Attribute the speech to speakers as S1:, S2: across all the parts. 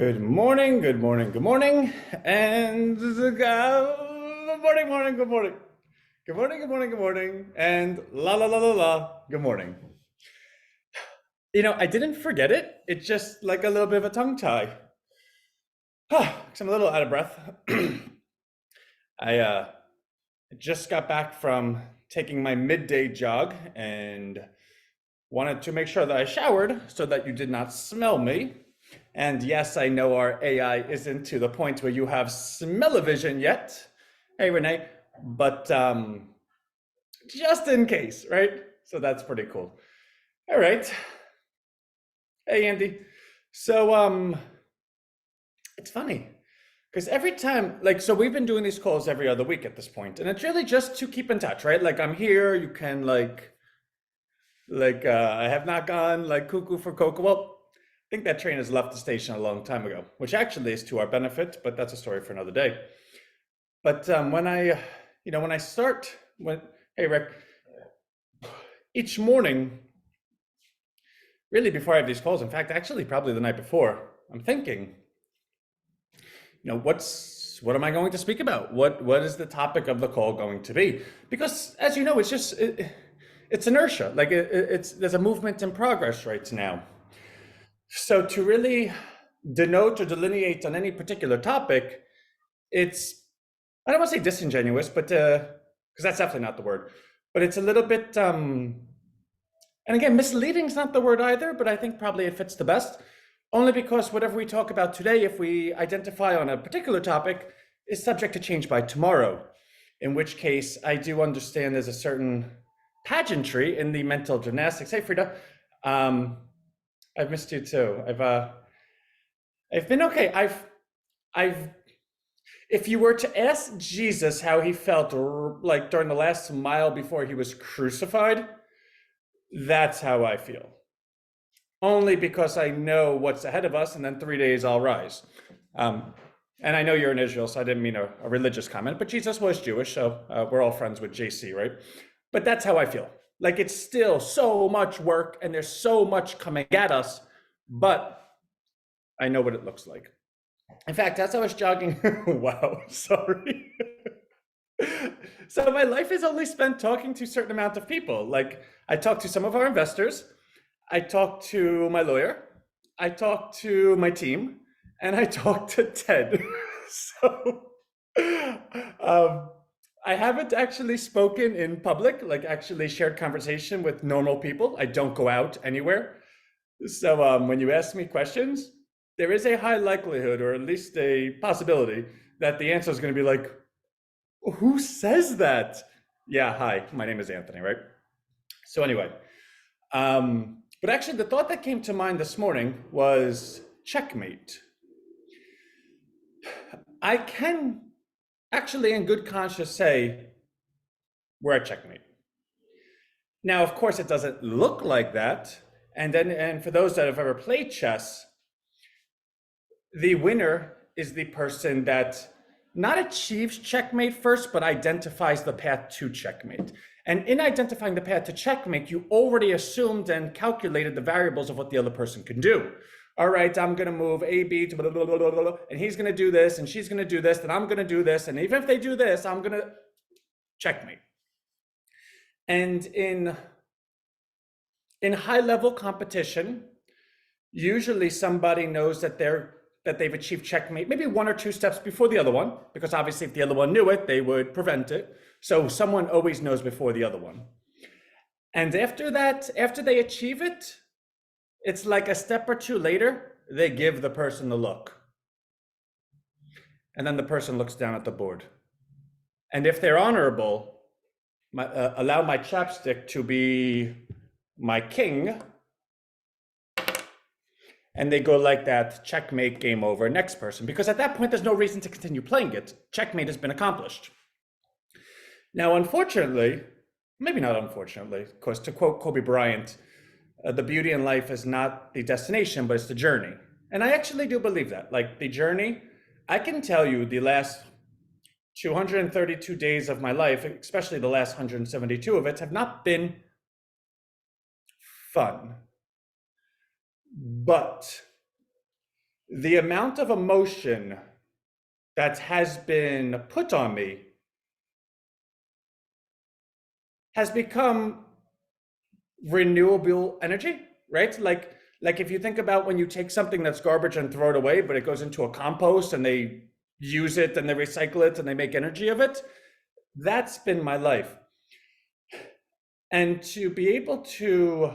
S1: Good morning, good morning, good morning, and good morning, morning, good morning. Good morning, good morning, good morning, and la la la la la, good morning. I didn't forget it. It's just like a little bit of a tongue tie. 'Cause I'm a little out of breath. I just got back from taking my midday jog and wanted to make sure that I showered so that you did not smell me. And yes, I know our AI isn't to the point where you have smell-o-vision yet. Hey, Renee, but just in case, right? So that's pretty cool. All right. Hey, Andy. So it's funny because every time, so we've been doing these calls every other week at this point, and it's really just to keep in touch, right? Like I'm here, you can I have not gone like cuckoo for cocoa. Well, I think that train has left the station a long time ago, which actually is to our benefit, but that's a story for another day. But when I start, hey Rick, each morning, really before I have these calls, in fact, actually probably the night before, I'm thinking, what am I going to speak about? What is the topic of the call going to be? Because as you know, it's inertia. It's there's a movement in progress right now. So to really denote or delineate on any particular topic, it's I don't want to say disingenuous, but because that's definitely not the word. But it's a little bit, and again, misleading is not the word either. But I think probably it fits the best, only because whatever we talk about today, if we identify on a particular topic, is subject to change by tomorrow. In which case, I do understand there's a certain pageantry in the mental gymnastics. Hey, Frida, I've missed you too. I've been okay. I've if you were to ask Jesus how he felt like during the last mile before he was crucified, that's how I feel. Only because I know what's ahead of us, and then 3 days I'll rise. And I know you're in Israel, so I didn't mean a religious comment, but Jesus was Jewish, so we're all friends with JC, right? But that's how I feel. Like it's still so much work, and there's so much coming at us, but I know what it looks like. In fact, as I was jogging, wow, sorry. So my life is only spent talking to a certain amount of people. Like I talk to some of our investors, I talk to my lawyer, I talk to my team, and I talk to Ted. So I haven't actually spoken in public, like actually shared conversation with normal people. I don't go out anywhere. So when you ask me questions, there is a high likelihood, or at least a possibility, that the answer is going to be like, who says that? Yeah, hi, my name is Anthony, right? So anyway, but actually the thought that came to mind this morning was checkmate. I can actually in good conscience say we're at checkmate. Now, of course, it doesn't look like that. And for those that have ever played chess, the winner is the person that not achieves checkmate first, but identifies the path to checkmate. And in identifying the path to checkmate, you already assumed and calculated the variables of what the other person can do. All right, I'm going to move A, B to blah, blah, blah, blah, blah, and he's going to do this, and she's going to do this, and I'm going to do this, and even if they do this, I'm going to checkmate. And in high level competition, usually somebody knows that they've achieved checkmate maybe one or two steps before the other one, because obviously if the other one knew it, they would prevent it. So someone always knows before the other one. And after that, after they achieve it, it's like a step or two later, they give the person the look. And then the person looks down at the board. And if they're honorable, allow my chapstick to be my king, and they go like that, checkmate, game over, next person, because at that point there's no reason to continue playing it. Checkmate has been accomplished. Now, unfortunately, maybe not unfortunately, because to quote Kobe Bryant, the beauty in life is not the destination, but it's the journey. And I actually do believe that. Like the journey, I can tell you the last 232 days of my life, especially the last 172 of it, have not been fun. But the amount of emotion that has been put on me has become renewable energy, right? Like if you think about when you take something that's garbage and throw it away, but it goes into a compost and they use it and they recycle it and they make energy of it, that's been my life. And to be able to,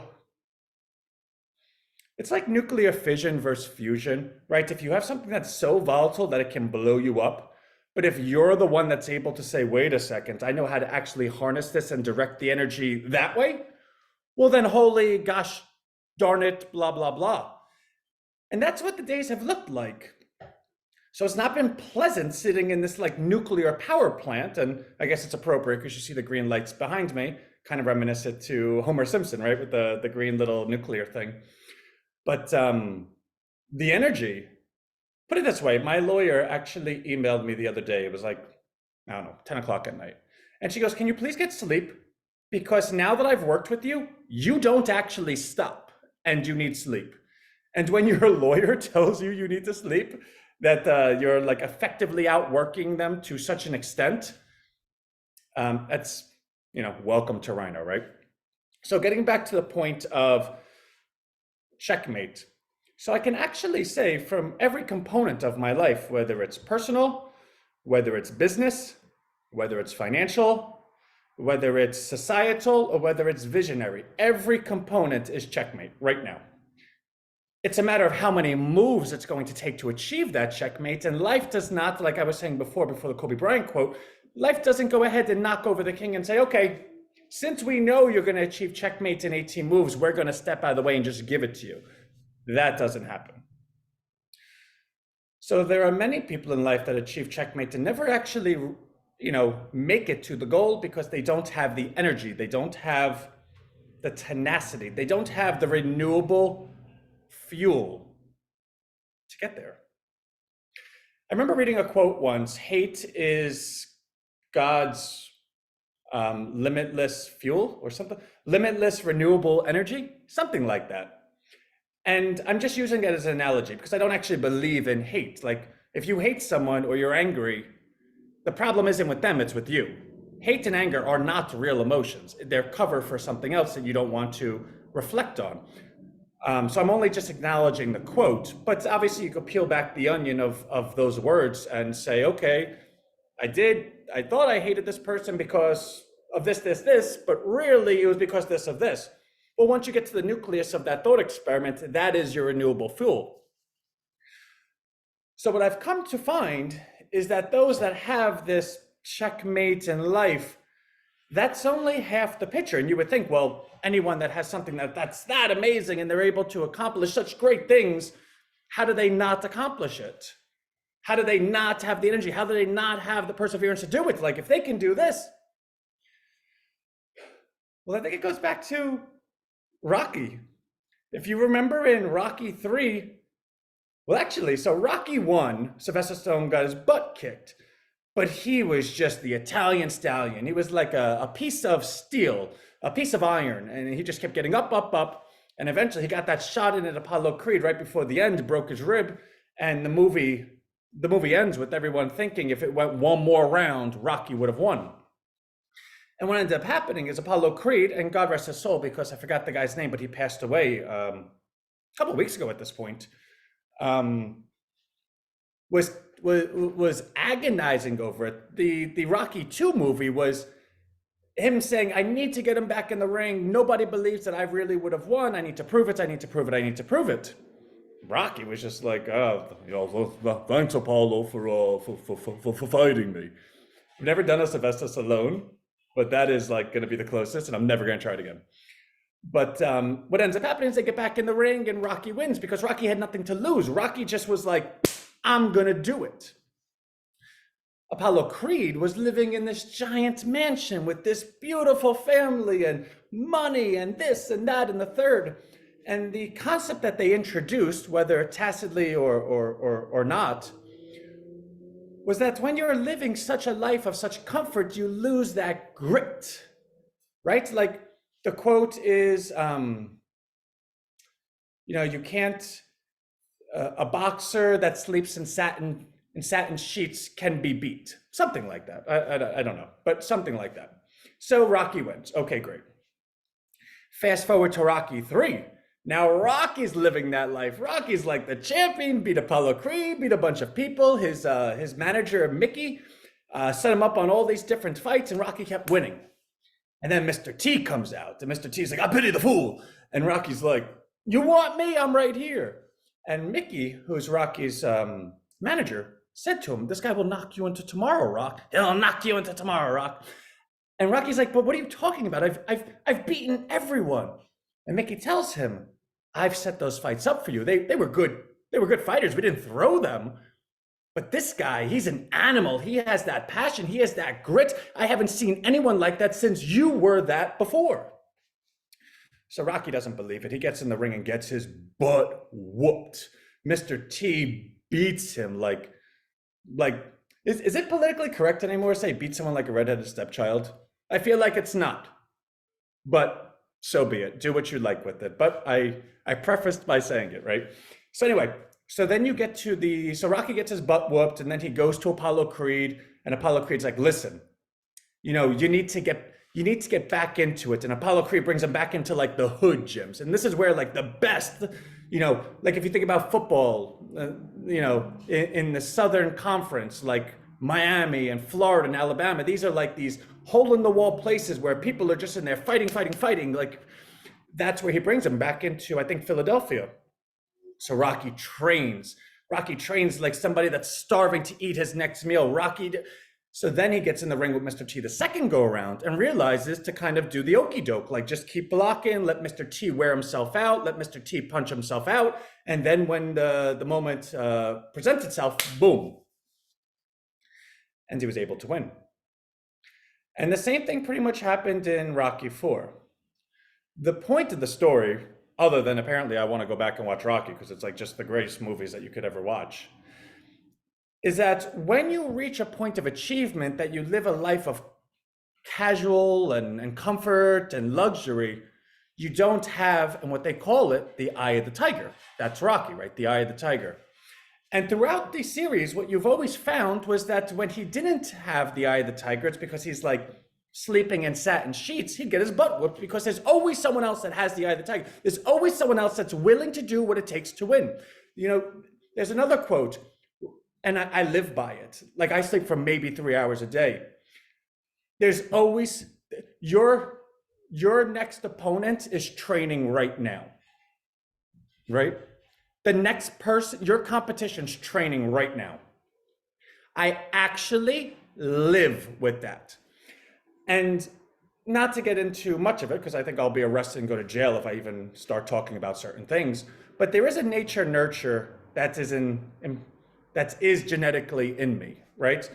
S1: it's like nuclear fission versus fusion, right? If you have something that's so volatile that it can blow you up, but if you're the one that's able to say, wait a second, I know how to actually harness this and direct the energy that way, well, then holy gosh darn it, blah, blah, blah. And that's what the days have looked like. So it's not been pleasant sitting in this like nuclear power plant. And I guess it's appropriate because you see the green lights behind me, kind of reminiscent to Homer Simpson, right? With the green little nuclear thing. But the energy, put it this way, my lawyer actually emailed me the other day. It was like, I don't know, 10 o'clock at night. And she goes, can you please get sleep? Because now that I've worked with you, you don't actually stop and you need sleep. And when your lawyer tells you you need to sleep, that you're like effectively outworking them to such an extent, that's, welcome to Rhino, right? So getting back to the point of checkmate. So I can actually say from every component of my life, whether it's personal, whether it's business, whether it's financial, whether it's societal, or whether it's visionary, every component is checkmate right now. It's a matter of how many moves it's going to take to achieve that checkmate. And life does not, like I was saying before the Kobe Bryant quote, life doesn't go ahead and knock over the king and say, okay, since we know you're going to achieve checkmate in 18 moves, we're going to step out of the way and just give it to you. That doesn't happen. So there are many people in life that achieve checkmate and never actually, make it to the goal because they don't have the energy, they don't have the tenacity, they don't have the renewable fuel to get there. I remember reading a quote once, hate is God's limitless fuel or something, limitless renewable energy, something like that. And I'm just using it as an analogy because I don't actually believe in hate. Like if you hate someone or you're angry, the problem isn't with them, it's with you. Hate and anger are not real emotions. They're cover for something else that you don't want to reflect on. So I'm only just acknowledging the quote, but obviously you could peel back the onion of those words and say, okay, I thought I hated this person because of this, but really it was because this of this. Well, once you get to the nucleus of that thought experiment, that is your renewable fuel. So what I've come to find is that those that have this checkmate in life, that's only half the picture. And you would think, well, anyone that has something that's that amazing and they're able to accomplish such great things, how do they not accomplish it? How do they not have the energy? How do they not have the perseverance to do it? Like if they can do this, well, I think it goes back to Rocky. If you remember in Rocky 3, well, actually, so Rocky 1, Sylvester Stallone got his butt kicked, but he was just the Italian stallion. He was like a piece of steel, a piece of iron, and he just kept getting up, up, up. And eventually he got that shot in at Apollo Creed right before the end, broke his rib. And the movie ends with everyone thinking if it went one more round, Rocky would have won. And what ended up happening is Apollo Creed, and God rest his soul, because I forgot the guy's name, but he passed away a couple of weeks ago at this point, was agonizing over it. The Rocky 2 movie was him saying, I need to get him back in the ring. Nobody believes that I really would have won. I need to prove it. I need to prove it. I need to prove it. Rocky was just like, thanks Apollo for fighting me. I've never done a Sylvester Stallone, but that is like going to be the closest, and I'm never going to try it again. But what ends up happening is they get back in the ring and Rocky wins because Rocky had nothing to lose. Rocky just was like, I'm going to do it. Apollo Creed was living in this giant mansion with this beautiful family and money and this and that and the third. And the concept that they introduced, whether tacitly or not, was that when you're living such a life of such comfort, you lose that grit, right? Like the quote is, you can't, a boxer that sleeps in satin sheets can be beat. Something like that. I don't know, but something like that. So Rocky wins. Okay, great. Fast forward to Rocky 3. Now Rocky's living that life. Rocky's like the champion, beat Apollo Creed, beat a bunch of people. His manager Mickey set him up on all these different fights, and Rocky kept winning. And then Mr. T comes out, and Mr. T's like, "I pity the fool," and Rocky's like, "You want me? I'm right here." And Mickey, who's Rocky's manager, said to him, "This guy will knock you into tomorrow, Rock. He'll knock you into tomorrow, Rock." And Rocky's like, "But what are you talking about? I've beaten everyone." And Mickey tells him, "I've set those fights up for you. They were good. They were good fighters. We didn't throw them. But this guy, he's an animal. He has that passion. He has that grit. I haven't seen anyone like that since you were that before." So Rocky doesn't believe it. He gets in the ring and gets his butt whooped. Mr. T beats him like is it politically correct anymore to say beat someone like a redheaded stepchild? I feel like it's not. But so be it. Do what you like with it. But I prefaced by saying it, right? So anyway, so then you get to so Rocky gets his butt whooped, and then he goes to Apollo Creed, and Apollo Creed's like, "Listen, you need to get back into it." And Apollo Creed brings him back into like the hood gyms. And this is where like the best, like if you think about football, in the Southern Conference, like Miami and Florida and Alabama, these are like these hole in the wall places where people are just in there fighting, fighting, fighting. Like that's where he brings him back into, I think, Philadelphia. So Rocky trains. Rocky trains like somebody that's starving to eat his next meal. So then he gets in the ring with Mr. T the second go around and realizes to kind of do the okey doke, like just keep blocking, let Mr. T wear himself out, let Mr. T punch himself out. And then when the moment presents itself, boom. And he was able to win. And the same thing pretty much happened in Rocky 4. The point of the story, other than apparently I want to go back and watch Rocky because it's like just the greatest movies that you could ever watch, is that when you reach a point of achievement, that you live a life of casual and comfort and luxury, you don't have, and what they call it, the eye of the tiger. That's Rocky, right? The eye of the tiger. And throughout the series, what you've always found was that when he didn't have the eye of the tiger, it's because he's like sleeping in satin sheets, he'd get his butt whooped because there's always someone else that has the eye of the tiger. There's always someone else that's willing to do what it takes to win. There's another quote, and I live by it. Like I sleep for maybe 3 hours a day. There's always your next opponent is training right now, right? The next person, your competition's training right now. I actually live with that. And not to get into much of it, because I think I'll be arrested and go to jail if I even start talking about certain things, but there is a nature nurture that is genetically in me, right?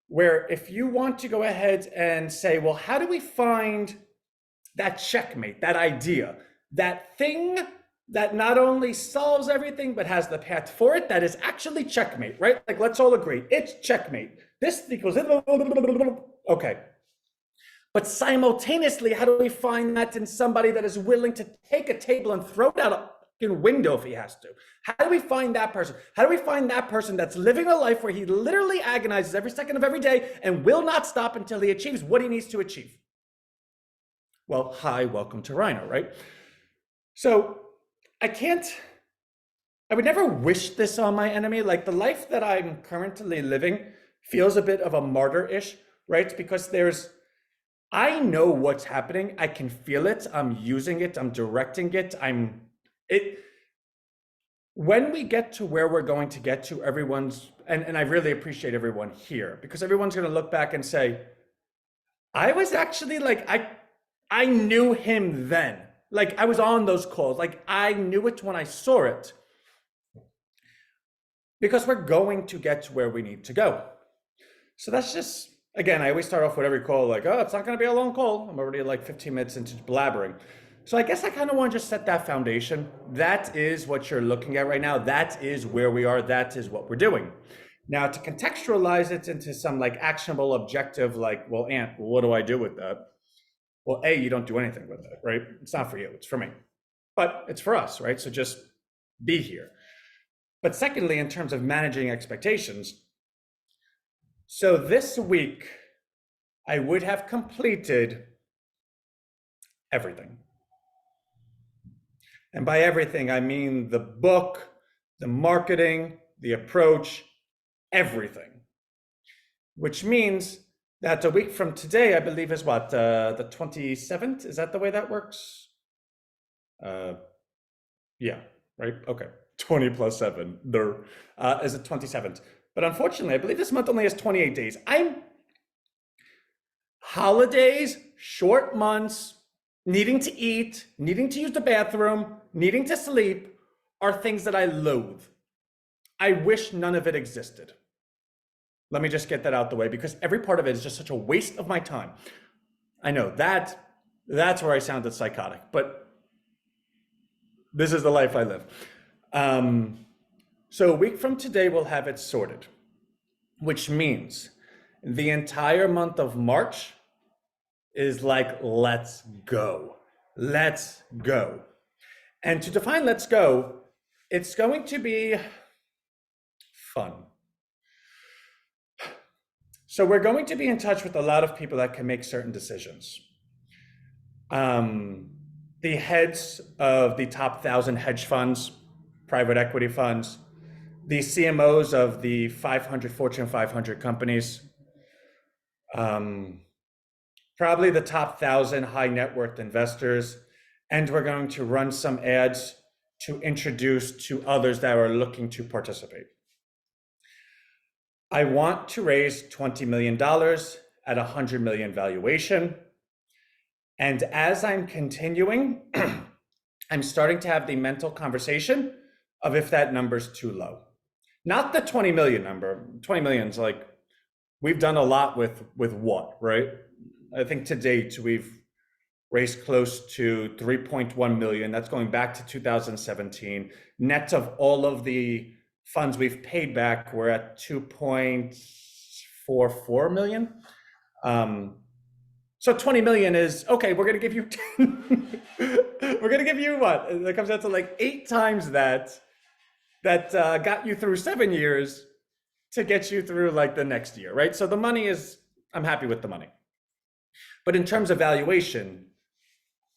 S1: Where if you want to go ahead and say, well, how do we find that checkmate, that idea, that thing that not only solves everything, but has the path for it, that is actually checkmate, right? Like, let's all agree, it's checkmate. This equals, okay. But simultaneously, how do we find that in somebody that is willing to take a table and throw it out a fucking window if he has to? How do we find that person? How do we find that person that's living a life where he literally agonizes every second of every day and will not stop until he achieves what he needs to achieve? Well, hi, welcome to Rhino, right? So I would never wish this on my enemy. Like the life that I'm currently living feels a bit of a martyr-ish, right? Because I know what's happening. I can feel it. I'm using it. I'm directing it. When we get to where we're going to get to, and I really appreciate everyone here, because everyone's going to look back and say, I was actually like, I knew him then. Like I was on those calls. Like I knew it when I saw it. Because we're going to get to where we need to go. So that's just, again, I always start off with every call like, oh, it's not going to be a long call. I'm already like 15 minutes into blabbering. So I guess I kind of want to just set that foundation. That is what you're looking at right now. That is where we are. That is what we're doing. Now to contextualize it into some like actionable objective, like, well, Ant, what do I do with that? Well, A, you don't do anything with it, right? It's not for you, it's for me. But it's for us, right? So just be here. But secondly, in terms of managing expectations, so this week I would have completed everything. And by everything, I mean the book, the marketing, the approach, everything. Which means that a week from today, I believe, is what, the 27th? Is that the way that works? Uh, yeah, right? Okay. 20 plus 7. There is it 27th. But unfortunately, I believe this month only has 28 days. Holidays, short months, needing to eat, needing to use the bathroom, needing to sleep are things that I loathe. I wish none of it existed. Let me just get that out the way because every part of it is just such a waste of my time. I know that's where I sounded psychotic, but this is the life I live. So a week from today, we'll have it sorted, which means the entire month of March is like, let's go. Let's go. And to define let's go, it's going to be fun. So we're going to be in touch with a lot of people that can make certain decisions. The heads of the top 1,000 hedge funds, private equity funds, the CMOs of the 500 Fortune 500 companies, probably the top 1,000 high net worth investors, and we're going to run some ads to introduce to others that are looking to participate. I want to raise $20 million at $100 million valuation. And as I'm continuing, I'm starting to have the mental conversation of if that number's too low. Not the 20 million number. 20 million is like, we've done a lot with what, right? I think to date, we've raised close to 3.1 million. That's going back to 2017. Net of all of the funds we've paid back, we're at 2.44 million. So 20 million is, okay, we're gonna give you 10. We're gonna give you what? That comes out to like 8 times that got you through 7 years to get you through like the next year, right? So the money is, I'm happy with the money. But in terms of valuation,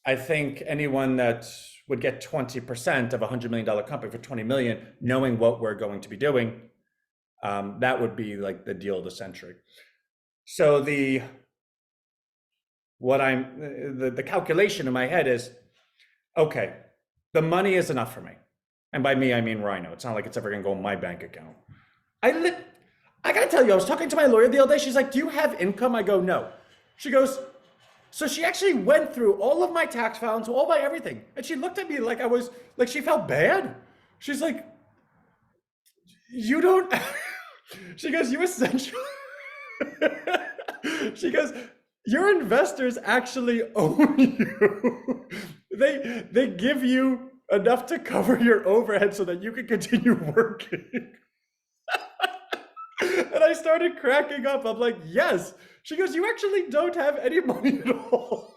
S1: I think anyone that would get 20% of a $100 million company for 20 million, knowing what we're going to be doing, that would be like the deal of the century. So the calculation in my head is, okay, the money is enough for me. And by me, I mean Rhino. It's not like it's ever gonna go in my bank account. I gotta tell you, I was talking to my lawyer the other day. She's like, do you have income? I go, no. She goes, so she actually went through all of my tax filings, all my everything. And she looked at me like I was, like she felt bad. She's like, you don't, she goes, you essentially, she goes, your investors actually own you. They give you enough to cover your overhead so that you can continue working. And I started cracking up. I'm like, yes. She goes, you actually don't have any money at all.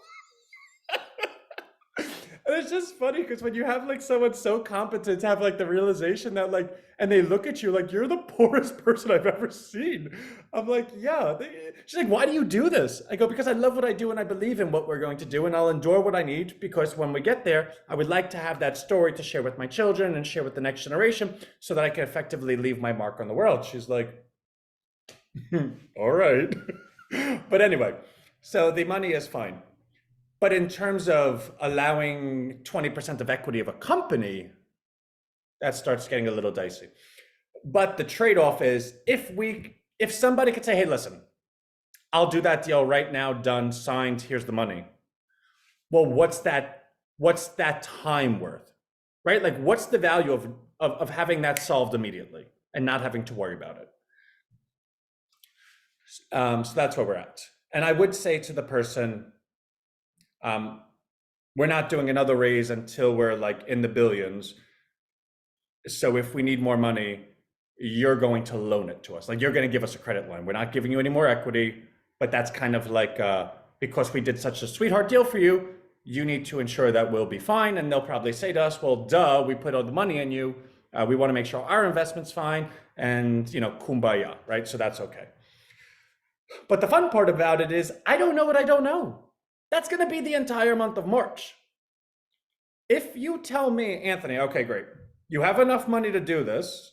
S1: And it's just funny because when you have like someone so competent to have like the realization that like, and they look at you like you're the poorest person I've ever seen. I'm like, yeah. She's like, why do you do this? I go, because I love what I do and I believe in what we're going to do and I'll endure what I need because when we get there, I would like to have that story to share with my children and share with the next generation so that I can effectively leave my mark on the world. She's like, all right. But anyway, so the money is fine. But in terms of allowing 20% of equity of a company, that starts getting a little dicey. But the trade-off is if somebody could say, hey, listen, I'll do that deal right now, done, signed, here's the money. Well, what's that time worth? Right? Like what's the value of having that solved immediately and not having to worry about it? So that's where we're at. And I would say to the person, we're not doing another raise until we're like in the billions. So if we need more money, you're going to loan it to us. Like you're going to give us a credit line. We're not giving you any more equity, but that's kind of like, because we did such a sweetheart deal for you, you need to ensure that we'll be fine. And they'll probably say to us, well, duh, we put all the money in you. We want to make sure our investment's fine, and kumbaya, right? So that's okay. But the fun part about it is I don't know what I don't know. That's going to be the entire month of March. If you tell me, Anthony, okay, great, you have enough money to do this,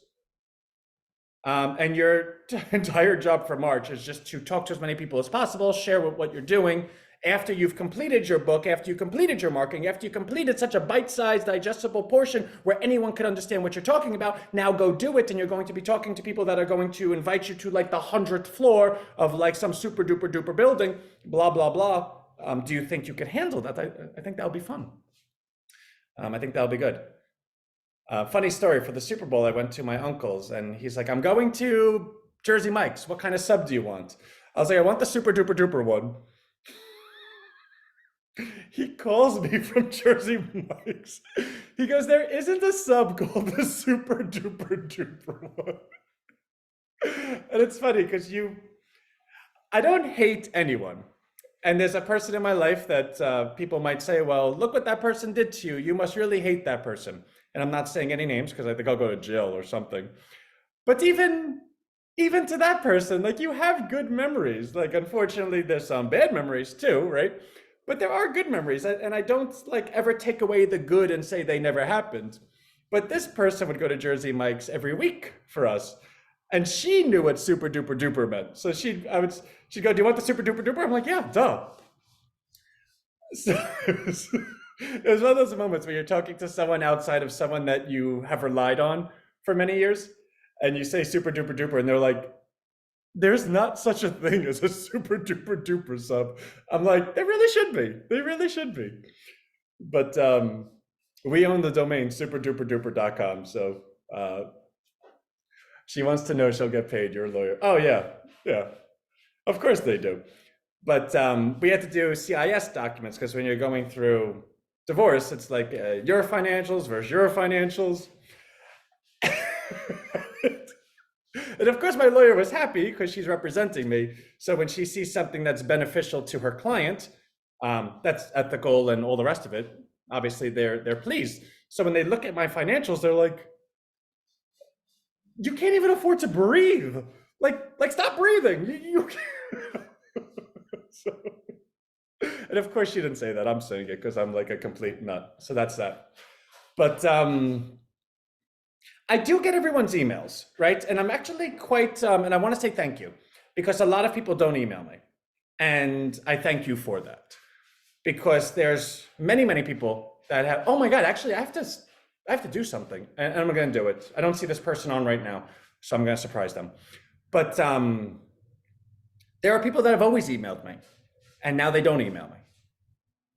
S1: and your entire job for March is just to talk to as many people as possible, share what you're doing. After you've completed your book, after you completed your marketing, after you completed such a bite-sized, digestible portion where anyone could understand what you're talking about, now go do it. And you're going to be talking to people that are going to invite you to like the 100th floor of like some super duper duper building, blah, blah, blah. Do you think you can handle that? I think that'll be fun. I think that'll be good. Funny story, for the Super Bowl, I went to my uncle's and he's like, I'm going to Jersey Mike's. What kind of sub do you want? I was like, I want the super duper duper one. He calls me from Jersey Mike's. He goes, there isn't a sub called the super duper duper one. And it's funny because I don't hate anyone. And there's a person in my life that people might say, well, look what that person did to you. You must really hate that person. And I'm not saying any names because I think I'll go to jail or something. But even to that person, like, you have good memories. Like, unfortunately, there's some bad memories too, right? But there are good memories. And I don't like ever take away the good and say they never happened. But this person would go to Jersey Mike's every week for us. And she knew what super duper duper meant. So she'd go, do you want the super duper duper? I'm like, yeah, duh. So it was one of those moments where you're talking to someone outside of someone that you have relied on for many years, and you say super duper duper, and they're like, there's not such a thing as a super duper duper sub. I'm like, they really should be. They really should be. But we own the domain superduperduper.com. So she wants to know she'll get paid. You're a lawyer. Oh, yeah. Yeah. Of course they do. But we had to do CIS documents because when you're going through divorce, it's like your financials versus your financials. And of course, my lawyer was happy because she's representing me. So when she sees something that's beneficial to her client, that's ethical and all the rest of it, obviously they're pleased. So when they look at my financials, they're like, you can't even afford to breathe. Like stop breathing. You can't. So, and of course she didn't say that. I'm saying it because I'm like a complete nut. So that's that. But I do get everyone's emails, right? And I'm actually quite, and I want to say thank you because a lot of people don't email me. And I thank you for that because there's many, many people that have, oh my God, actually I have to do something and I'm going to do it. I don't see this person on right now, so I'm going to surprise them. But there are people that have always emailed me and now they don't email me.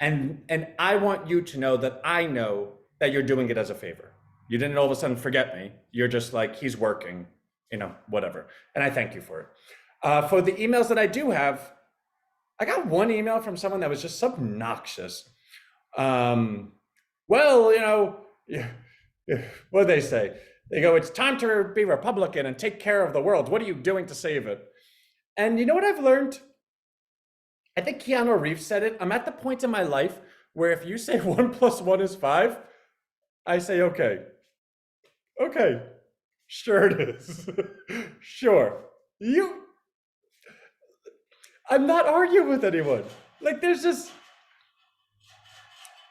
S1: And I want you to know that I know that you're doing it as a favor. You didn't all of a sudden forget me. You're just like, he's working, whatever. And I thank you for it. For the emails that I do have, I got one email from someone that was just obnoxious. Well, what they say? They go, it's time to be Republican and take care of the world. What are you doing to save it? And you know what I've learned? I think Keanu Reeves said it. I'm at the point in my life where if you say 1 + 1 is 5, I say, okay, sure it is. Sure. I'm not arguing with anyone. Like there's just,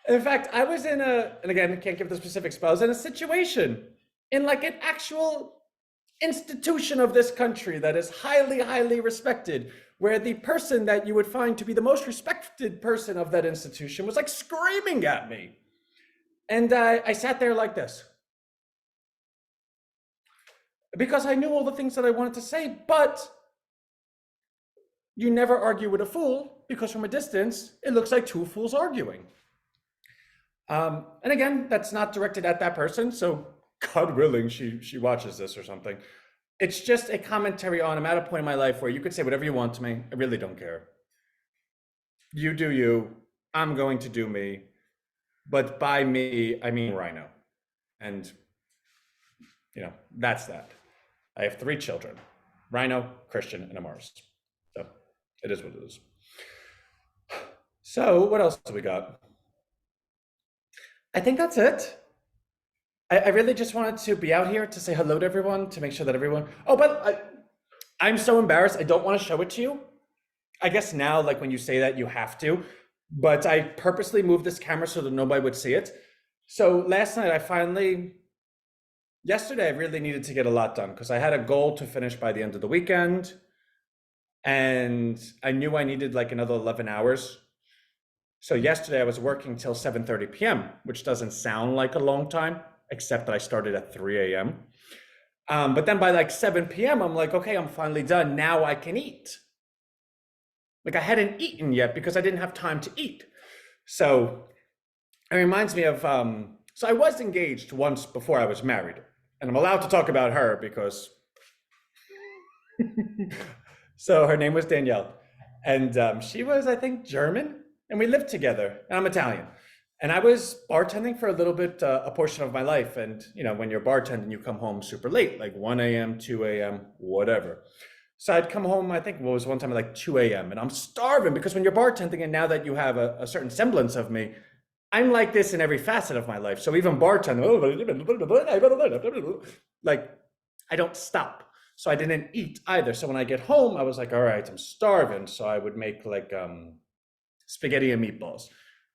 S1: in fact, I was in and again, I can't give the specifics, but I was in a situation in like an actual institution of this country that is highly, highly respected, where the person that you would find to be the most respected person of that institution was like screaming at me. And I sat there like this because I knew all the things that I wanted to say, but you never argue with a fool because from a distance, it looks like two fools arguing. And again, that's not directed at that person. So God willing, she watches this or something. It's just a commentary on, I'm at a point in my life where you could say whatever you want to me. I really don't care. You do you, I'm going to do me. But by me, I mean Rhino. And, that's that. I have 3 children, Rhino, Christian, and Amaris. So it is what it is. So what else do we got? I think that's it. I really just wanted to be out here to say hello to everyone, to make sure that everyone. Oh, but I'm so embarrassed. I don't want to show it to you. I guess now, like when you say that, you have to. But I purposely moved this camera so that nobody would see it. So last night, yesterday, I really needed to get a lot done because I had a goal to finish by the end of the weekend. And I knew I needed like another 11 hours. So yesterday I was working till 7:30 p.m., which doesn't sound like a long time, except that I started at 3 a.m. But then by like 7 p.m., I'm like, okay, I'm finally done. Now I can eat. Like I hadn't eaten yet because I didn't have time to eat. So it reminds me of, so I was engaged once before I was married. And I'm allowed to talk about her because, so her name was Danielle. And she was, I think, German. And we lived together. And I'm Italian. And I was bartending for a little bit, a portion of my life. And, when you're bartending, you come home super late, like 1 a.m., 2 a.m., whatever. So I'd come home, I think it was one time at like 2 a.m. and I'm starving because when you're bartending and now that you have a certain semblance of me, I'm like this in every facet of my life. So even bartending, like I don't stop. So I didn't eat either. So when I get home, I was like, all right, I'm starving. So I would make like spaghetti and meatballs,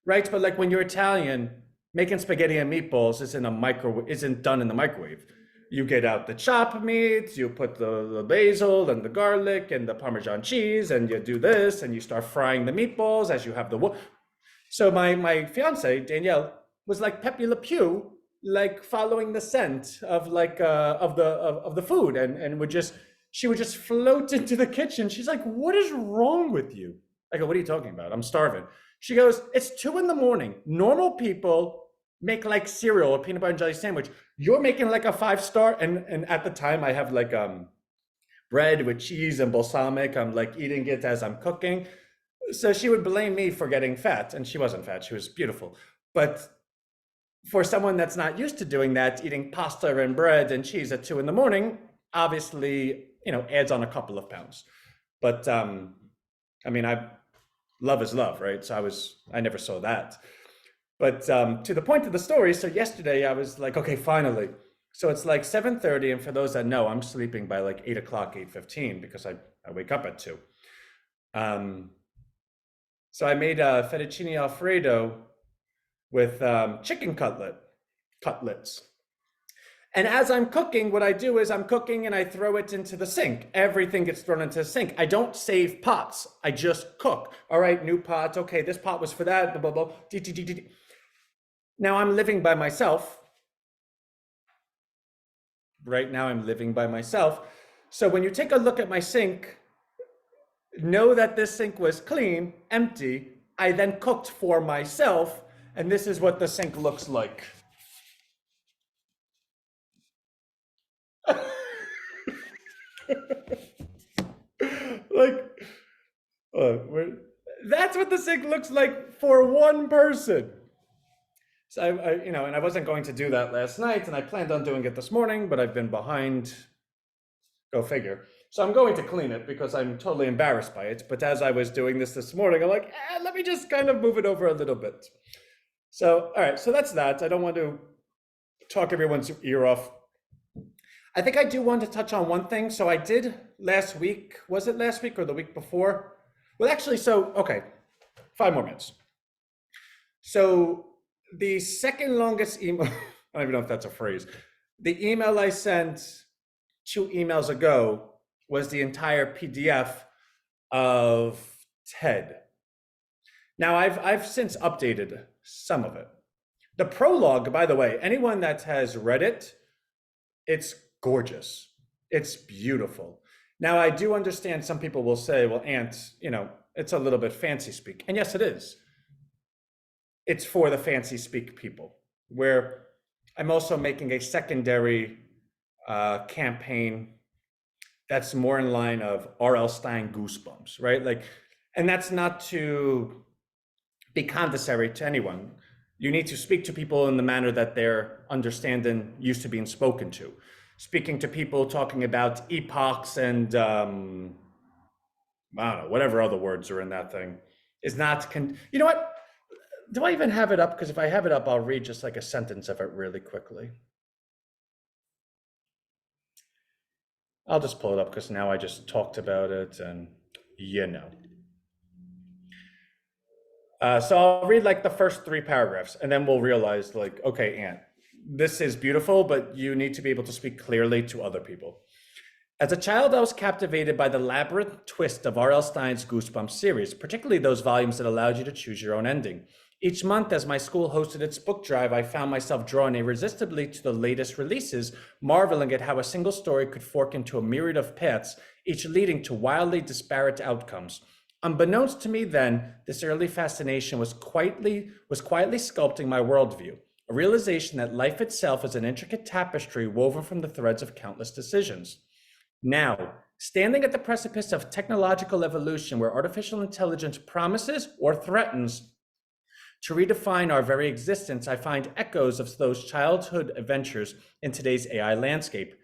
S1: right? But like when you're Italian, making spaghetti and meatballs isn't done in the microwave. You get out the chopped meats, you put the basil and the garlic and the Parmesan cheese, and you do this, and you start frying the meatballs as you have the. So my fiance Danielle was like Pepe Le Pew, like following the scent of like of the food, and she would just float into the kitchen. She's like, "What is wrong with you?" I go, "What are you talking about? I'm starving." She goes, "It's 2 in the morning. Normal people make like cereal or peanut butter and jelly sandwich. You're making like a 5 star." And at the time I have like bread with cheese and balsamic. I'm like eating it as I'm cooking. So she would blame me for getting fat, and she wasn't fat. She was beautiful. But for someone that's not used to doing that, eating pasta and bread and cheese at 2 in the morning, obviously, adds on a couple of pounds. But I mean, love is love, right? So I never saw that. But to the point of the story, so yesterday I was like, okay, finally. So it's like 7:30, and for those that know, I'm sleeping by like 8 o'clock, 8:15, because I wake up at 2. Um, so I made a fettuccine alfredo with chicken cutlets. And as I'm cooking, what I do is I'm cooking and I throw it into the sink. Everything gets thrown into the sink. I don't save pots. I just cook. All right, new pot. Okay, this pot was for that. Blah, blah, blah. Now I'm living by myself. Right now I'm living by myself. So when you take a look at my sink, know that this sink was clean, empty. I then cooked for myself, and this is what the sink looks like. Like, uh, that's what the sink looks like for one person. So and I wasn't going to do that last night, and I planned on doing it this morning, but I've been behind. Go figure. So I'm going to clean it because I'm totally embarrassed by it. But as I was doing this morning, I'm like, let me just kind of move it over a little bit. So, all right, so that's that. I don't want to talk everyone's ear off. I think I do want to touch on one thing. So I did last week. Was it last week or the week before? Well, actually, okay, 5 more minutes. So the second longest email, I don't even know if that's a phrase. The email I sent 2 emails ago was the entire PDF of TED. Now I've since updated some of it. The prologue, by the way, anyone that has read it, it's gorgeous. It's beautiful. Now I do understand some people will say, well, Ant, it's a little bit fancy speak. And yes, it is. It's for the fancy speak people, where I'm also making a secondary campaign that's more in line of R.L. Stein Goosebumps, right? Like, and that's not to be condescending to anyone. You need to speak to people in the manner that they're understanding, used to being spoken to. Speaking to people, talking about epochs and I don't know, whatever other words are in that thing, is not. You know what? Do I even have it up? Because if I have it up, I'll read just like a sentence of it really quickly. I'll just pull it up because now I just talked about it and you know. So I'll read like the first three paragraphs and then we'll realize like, okay, Ant, this is beautiful, but you need to be able to speak clearly to other people. As a child, I was captivated by the labyrinth twist of R.L. Stein's Goosebumps series, particularly those volumes that allowed you to choose your own ending. Each month, as my school hosted its book drive, I found myself drawn irresistibly to the latest releases, marveling at how a single story could fork into a myriad of paths, each leading to wildly disparate outcomes. Unbeknownst to me then, this early fascination was quietly sculpting my worldview, a realization that life itself is an intricate tapestry woven from the threads of countless decisions. Now, standing at the precipice of technological evolution where artificial intelligence promises or threatens to redefine our very existence, I find echoes of those childhood adventures in today's AI landscape.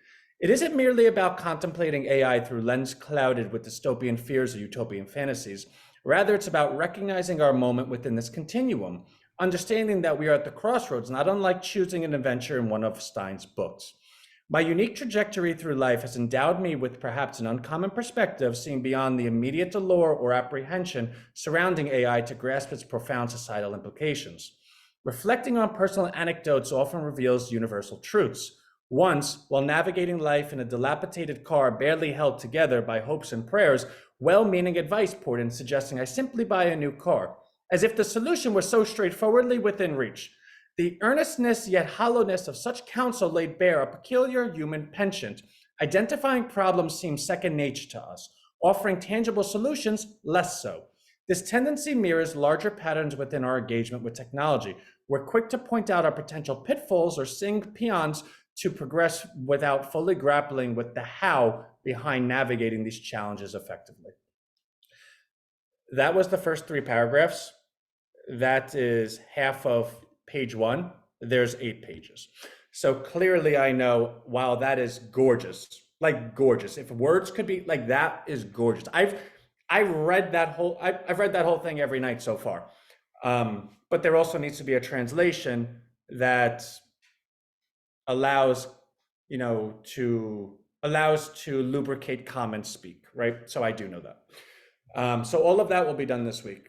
S1: It isn't merely about contemplating AI through lens clouded with dystopian fears or utopian fantasies. Rather, it's about recognizing our moment within this continuum, understanding that we are at the crossroads, not unlike choosing an adventure in one of Stein's books. My unique trajectory through life has endowed me with perhaps an uncommon perspective, seeing beyond the immediate allure or apprehension surrounding AI to grasp its profound societal implications. Reflecting on personal anecdotes often reveals universal truths. Once, while navigating life in a dilapidated car barely held together by hopes and prayers, well-meaning advice poured in suggesting I simply buy a new car, as if the solution was so straightforwardly within reach. The earnestness yet hollowness of such counsel laid bare a peculiar human penchant. Identifying problems seems second nature to us, offering tangible solutions less so. This tendency mirrors larger patterns within our engagement with technology. We're quick to point out our potential pitfalls or sing peons to progress without fully grappling with the how behind navigating these challenges effectively. That was the first three paragraphs. That is half of page one. There's 8 pages. So clearly I know, wow, that is gorgeous, like gorgeous. If words could be like, that is gorgeous. I've read that I've read that whole thing every night so far. But there also needs to be a translation that allows, allows to lubricate common speak, right? So I do know that. So all of that will be done this week.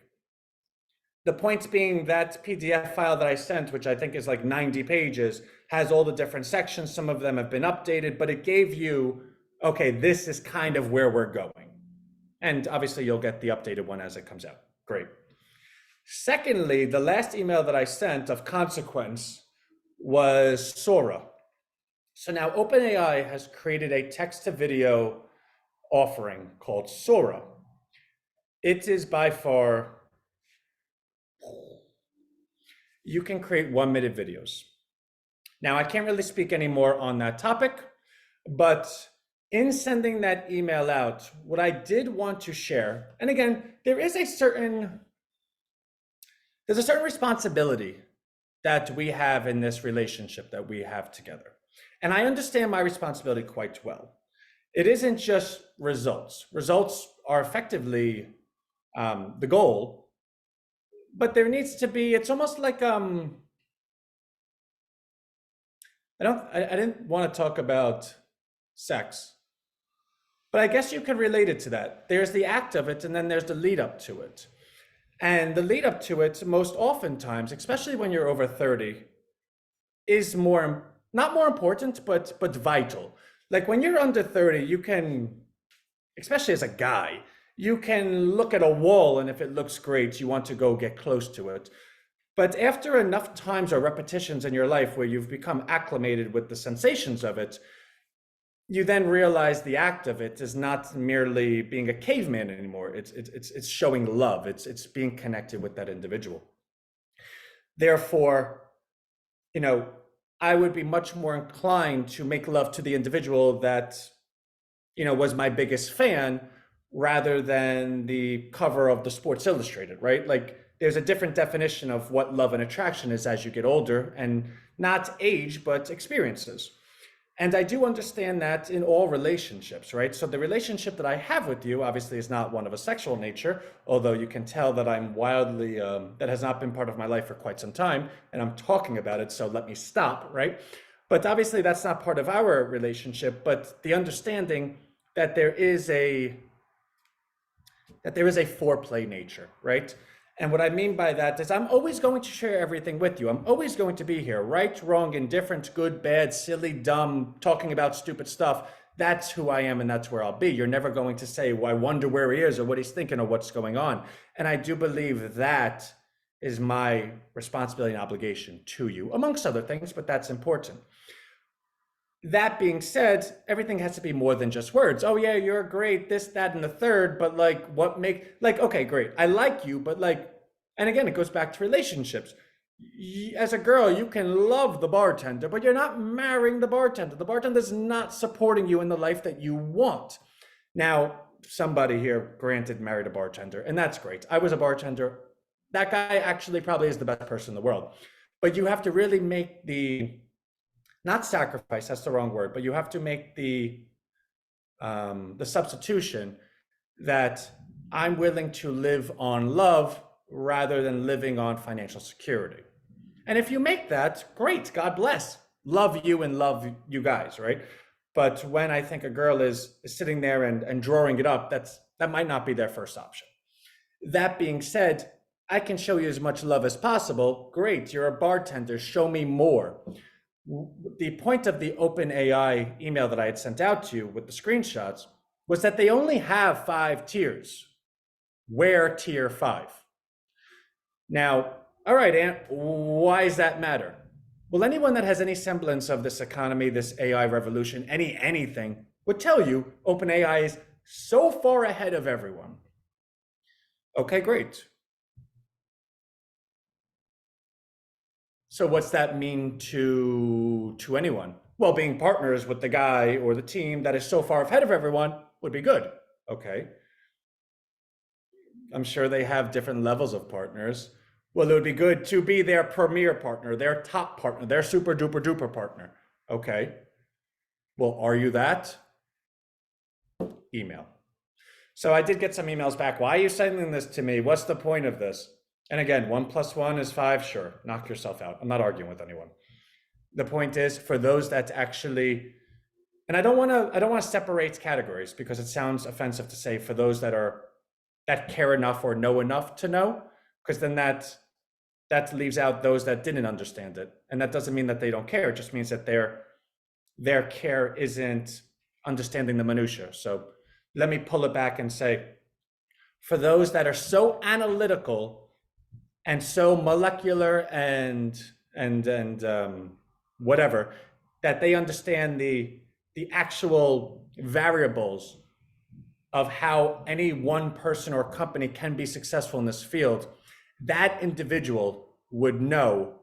S1: The points being that PDF file that I sent, which I think is like 90 pages, has all the different sections. Some of them have been updated, but it gave you, okay, this is kind of where we're going. And obviously you'll get the updated one as it comes out. Great. Secondly, the last email that I sent of consequence was Sora. So now OpenAI has created a text to video offering called Sora. It is by far, you can create 1-minute videos. Now, I can't really speak anymore on that topic, but in sending that email out, what I did want to share, and again, there's a certain responsibility that we have in this relationship that we have together. And I understand my responsibility quite well. It isn't just results. Results are effectively the goal, but there needs to be, it's almost like, I didn't want to talk about sex, but I guess you could relate it to that. There's the act of it, and then there's the lead up to it. And the lead up to it, most oftentimes, especially when you're over 30, is not more important, but vital. Like when you're under 30, you can, especially as a guy, you can look at a wall, and if it looks great, you want to go get close to it. But after enough times or repetitions in your life where you've become acclimated with the sensations of it, you then realize the act of it is not merely being a caveman anymore. It's showing love. It's being connected with that individual. Therefore, I would be much more inclined to make love to the individual that, was my biggest fan, rather than the cover of the Sports Illustrated, right? Like there's a different definition of what love and attraction is as you get older, and not age, but experiences. And I do understand that in all relationships, right? So the relationship that I have with you obviously is not one of a sexual nature, although you can tell that I'm wildly, that has not been part of my life for quite some time, and I'm talking about it, so let me stop, right? But obviously that's not part of our relationship, but the understanding that there is a foreplay nature, right? And what I mean by that is I'm always going to share everything with you. I'm always going to be here, right, wrong, indifferent, good, bad, silly, dumb, talking about stupid stuff. That's who I am and that's where I'll be. You're never going to say, well, I wonder where he is or what he's thinking or what's going on. And I do believe that is my responsibility and obligation to you, amongst other things, but that's important. That being said, everything has to be more than just words. Oh yeah, you're great, this, that, and the third, but like what make like, okay, great. I like you, but like, and again, it goes back to relationships. As a girl, you can love the bartender, but you're not marrying the bartender. The bartender's not supporting you in the life that you want. Now, somebody here, granted, married a bartender, and that's great. I was a bartender. That guy actually probably is the best person in the world. But you have to really make the not sacrifice, that's the wrong word, but you have to make the substitution that I'm willing to live on love rather than living on financial security. And if you make that, great, God bless. Love you and love you guys, right? But when I think a girl is sitting there and drawing it up, that might not be their first option. That being said, I can show you as much love as possible. Great, you're a bartender, show me more. The point of the open AI email that I had sent out to you with the screenshots was that they only have 5 tiers. Where tier 5? Now, all right, Ant, why does that matter? Well, anyone that has any semblance of this economy, this AI revolution, anything would tell you OpenAI is so far ahead of everyone. Okay, great. So what's that mean to anyone? Well, being partners with the guy or the team that is so far ahead of everyone would be good. Okay. I'm sure they have different levels of partners. Well, it would be good to be their premier partner, their top partner, their super duper duper partner. Okay. Well, are you that? Email. So I did get some emails back. Why are you sending this to me? What's the point of this? And again, 1 + 1 is 5. Sure, knock yourself out. I'm not arguing with anyone. The point is for those that actually, and I don't want to separate categories because it sounds offensive to say for those that care enough or know enough to know, because then that leaves out those that didn't understand it, and that doesn't mean that they don't care. It just means that their care isn't understanding the minutia. So let me pull it back and say, for those that are so analytical and so molecular and whatever, that they understand the actual variables of how any one person or company can be successful in this field, that individual would know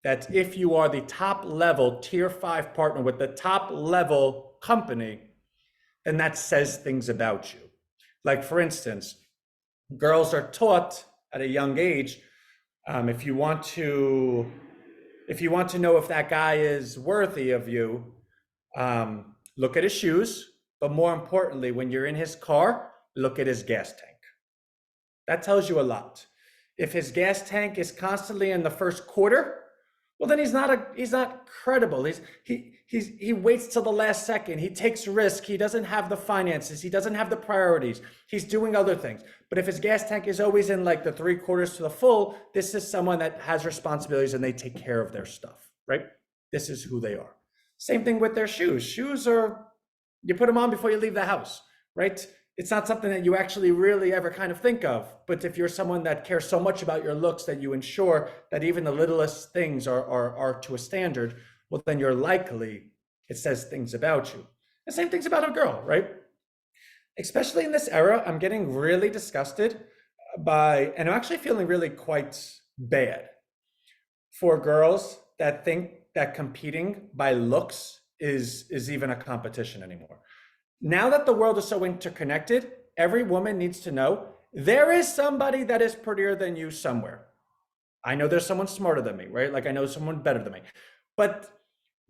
S1: that if you are the top level tier 5 partner with the top level company, then that says things about you. Like for instance, girls are taught at a young age, if you want to know if that guy is worthy of you, look at his shoes, but more importantly, when you're in his car, look at his gas tank. That tells you a lot. If his gas tank is constantly in the first quarter, well, then he's not credible. He waits till the last second. He takes risk. He doesn't have the finances. He doesn't have the priorities. He's doing other things. But if his gas tank is always in like the 3/4 to the full, this is someone that has responsibilities and they take care of their stuff, right? This is who they are. Same thing with their shoes. Shoes are, you put them on before you leave the house, right? It's not something that you actually really ever kind of think of. But if you're someone that cares so much about your looks that you ensure that even the littlest things are to a standard, well, then you're likely, it says things about you. The same things about a girl, right? Especially in this era, I'm getting really disgusted by, and I'm actually feeling really quite bad for girls that think that competing by looks is even a competition anymore. Now that the world is so interconnected, every woman needs to know there is somebody that is prettier than you somewhere. I know there's someone smarter than me, right? Like I know someone better than me. But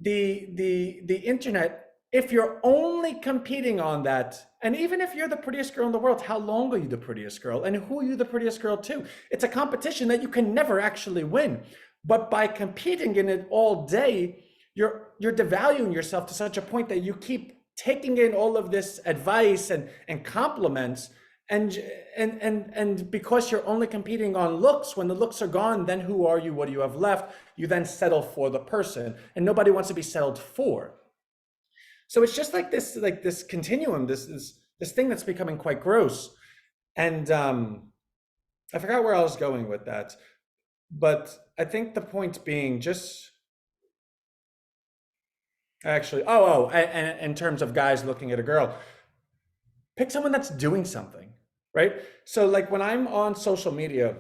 S1: the internet, if you're only competing on that, and even if you're the prettiest girl in the world, how long are you the prettiest girl, and who are you the prettiest girl to? It's a competition that you can never actually win. But by competing in it all day, you're devaluing yourself to such a point that you keep taking in all of this advice and compliments, and because you're only competing on looks, when the looks are gone, then who are you? What do you have left? You then settle for the person, and nobody wants to be settled for. So it's just like this continuum, this thing that's becoming quite gross. And I forgot where I was going with that, but I think the point being just actually, and in terms of guys looking at a girl, pick someone that's doing something, right? So like when I'm on social media,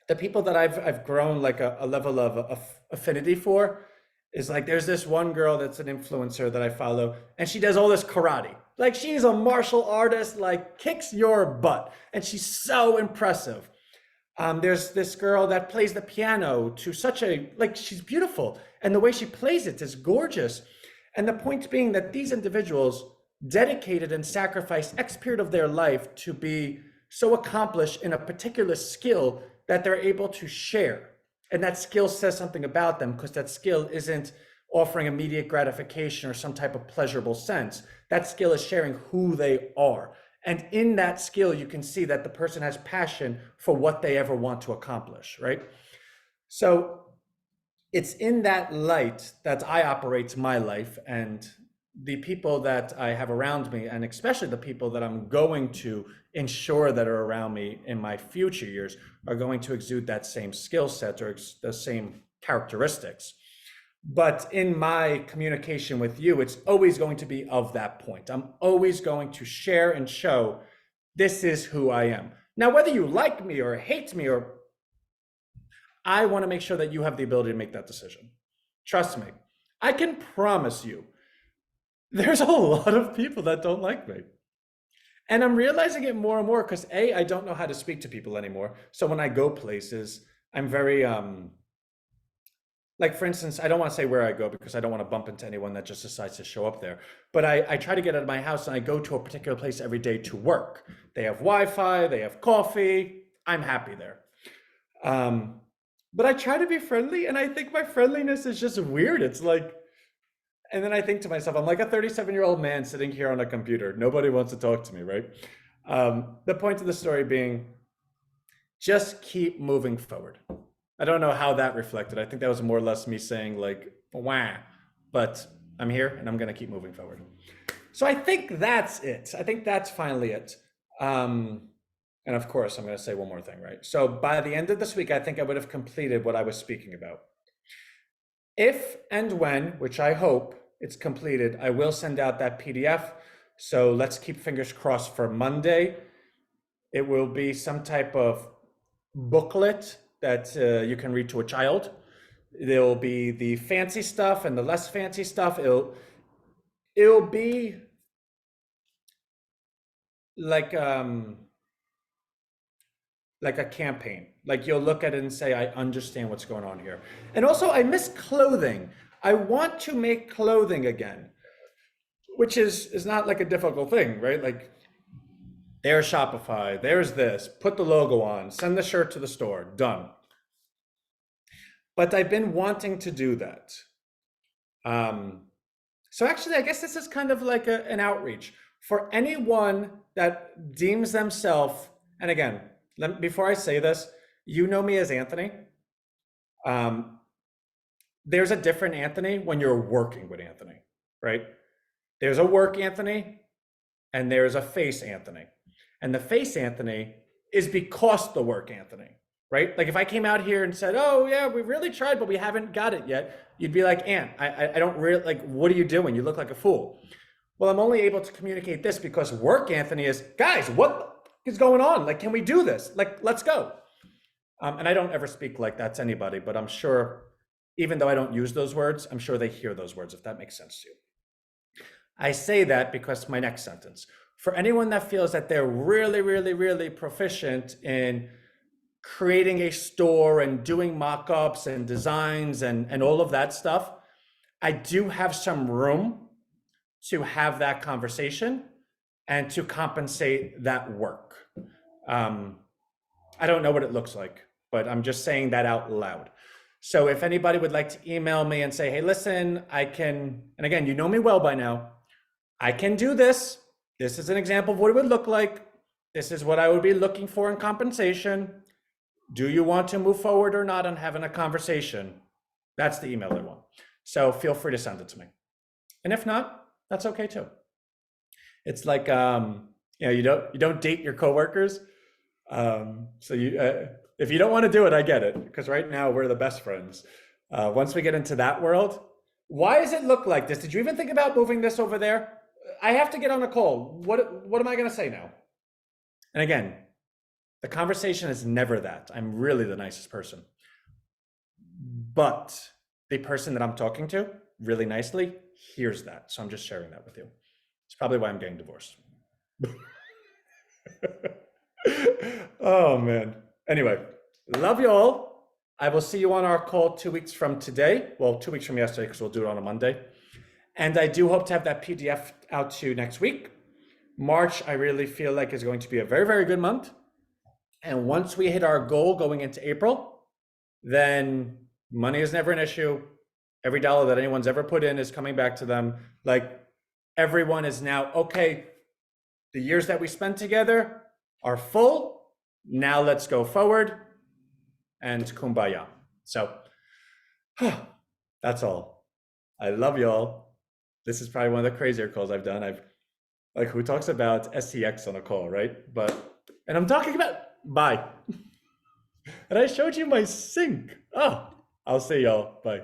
S1: the people that I've grown like a level of affinity for is like there's this one girl that's an influencer that I follow, and she does all this karate. Like she's a martial artist, like kicks your butt, and she's so impressive. There's this girl that plays the piano to such a, like, she's beautiful, and the way she plays it is gorgeous. And the point being that these individuals dedicated and sacrificed X period of their life to be so accomplished in a particular skill that they're able to share. And that skill says something about them, because that skill isn't offering immediate gratification or some type of pleasurable sense. That skill is sharing who they are. And in that skill, you can see that the person has passion for what they ever want to accomplish, right? So it's in that light that I operate my life, and the people that I have around me, and especially the people that I'm going to ensure that are around me in my future years, are going to exude that same skill set or the same characteristics. But in my communication with you, it's always going to be of that point. I'm always going to share and show this is who I am. Now, whether you like me or hate me, or I want to make sure that you have the ability to make that decision. Trust me, I can promise you there's a lot of people that don't like me. And I'm realizing it more and more because A, I don't know how to speak to people anymore. So when I go places, I'm very like, for instance, I don't want to say where I go because I don't want to bump into anyone that just decides to show up there. But I try to get out of my house and I go to a particular place every day to work. They have Wi-Fi, they have coffee. I'm happy there. But I try to be friendly, and I think my friendliness is just weird. It's like, and then I think to myself, I'm like a 37-year-old man sitting here on a computer. Nobody wants to talk to me, right? The point of the story being, just keep moving forward. I don't know how that reflected. I think that was more or less me saying like, wah, but I'm here and I'm going to keep moving forward. So I think that's it. I think that's finally it. And of course, I'm going to say one more thing, right? So by the end of this week, I think I would have completed what I was speaking about. If and when, which I hope it's completed, I will send out that PDF. So let's keep fingers crossed for Monday. It will be some type of booklet that you can read to a child. There will be the fancy stuff and the less fancy stuff. It'll be like a campaign. Like you'll look at it and say, I understand what's going on here. And also, I miss clothing. I want to make clothing again, which is not like a difficult thing, right? Like, there's Shopify, there's this, put the logo on, send the shirt to the store, done. But I've been wanting to do that. So actually, I guess this is kind of like an outreach for anyone that deems themselves, and again, before I say this, you know me as Anthony. There's a different Anthony when you're working with Anthony, right? There's a work Anthony and there's a face Anthony. And the face Anthony is because the work Anthony, right? Like if I came out here and said, oh yeah, we really tried, but we haven't got it yet, you'd be like, Ant, I don't really, like, what are you doing? You look like a fool. Well, I'm only able to communicate this because work Anthony is, guys, what is going on? Like, can we do this? Like, let's go. And I don't ever speak like that to anybody, but I'm sure, even though I don't use those words, I'm sure they hear those words, if that makes sense to you. I say that because my next sentence, for anyone that feels that they're really, really, really proficient in creating a store and doing mock-ups and designs and all of that stuff, I do have some room to have that conversation and to compensate that work. Um, I don't know what it looks like, but I'm just saying that out loud. So if anybody would like to email me and say, hey, listen, I can, and again, you know me well by now, I can do this. This is an example of what it would look like. This is what I would be looking for in compensation. Do you want to move forward or not on having a conversation? That's the email I want. So feel free to send it to me. And if not, that's okay too. It's like you don't date your coworkers. So if you don't want to do it, I get it, because right now we're the best friends. Once we get into that world, why does it look like this? Did you even think about moving this over there? I have to get on a call. What am I going to say now? And again, the conversation is never that. I'm really the nicest person. But the person that I'm talking to really nicely hears that. So I'm just sharing that with you. It's probably why I'm getting divorced. Oh, man. Anyway, love you all. I will see you on our call 2 weeks from today. Well, 2 weeks from yesterday, because we'll do it on a Monday. And I do hope to have that PDF out to you next week. March, I really feel like is going to be a very, very good month. And once we hit our goal going into April, then money is never an issue. Every dollar that anyone's ever put in is coming back to them. Like, everyone is now, okay, the years that we spent together are full. Now let's go forward and kumbaya. So that's all. I love y'all. This is probably one of the crazier calls I've done. Like, who talks about SCX on a call, right? And I'm talking about, bye. And I showed you my sink. Oh, I'll see y'all. Bye.